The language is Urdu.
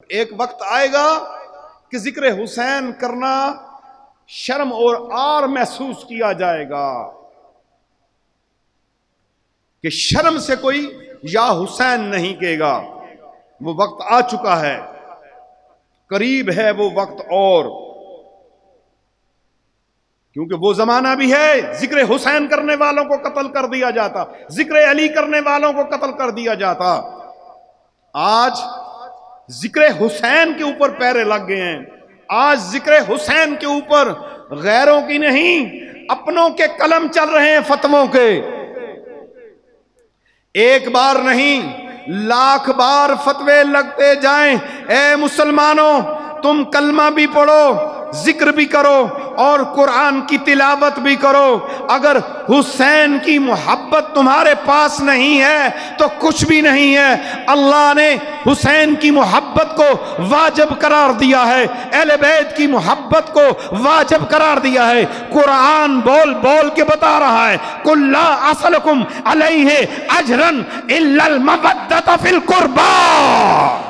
ایک وقت آئے گا کہ ذکر حسین کرنا شرم اور عار محسوس کیا جائے گا کہ شرم سے کوئی یا حسین نہیں کہے گا۔ وہ وقت آ چکا ہے، قریب ہے وہ وقت، اور کیونکہ وہ زمانہ بھی ہے ذکر حسین کرنے والوں کو قتل کر دیا جاتا، ذکر علی کرنے والوں کو قتل کر دیا جاتا۔ آج ذکر حسین کے اوپر پیرے لگ گئے ہیں، آج ذکر حسین کے اوپر غیروں کی نہیں اپنوں کے قلم چل رہے ہیں، فتووں کے۔ ایک بار نہیں لاکھ بار فتوے لگتے جائیں۔ اے مسلمانوں، تم کلمہ بھی پڑھو، ذکر بھی کرو اور قرآن کی تلاوت بھی کرو۔ اگر حسین کی محبت تمہارے پاس نہیں ہے تو کچھ بھی نہیں ہے۔ اللہ نے حسین کی محبت کو واجب قرار دیا ہے، اہل بیت کی محبت کو واجب قرار دیا ہے۔ قرآن بول بول کے بتا رہا ہے قُلْ لَا أَسْأَلُكُمْ عَلَيْهِ أَجْرًا إِلَّا الْمَوَدَّةَ فِي الْقُرْبَى۔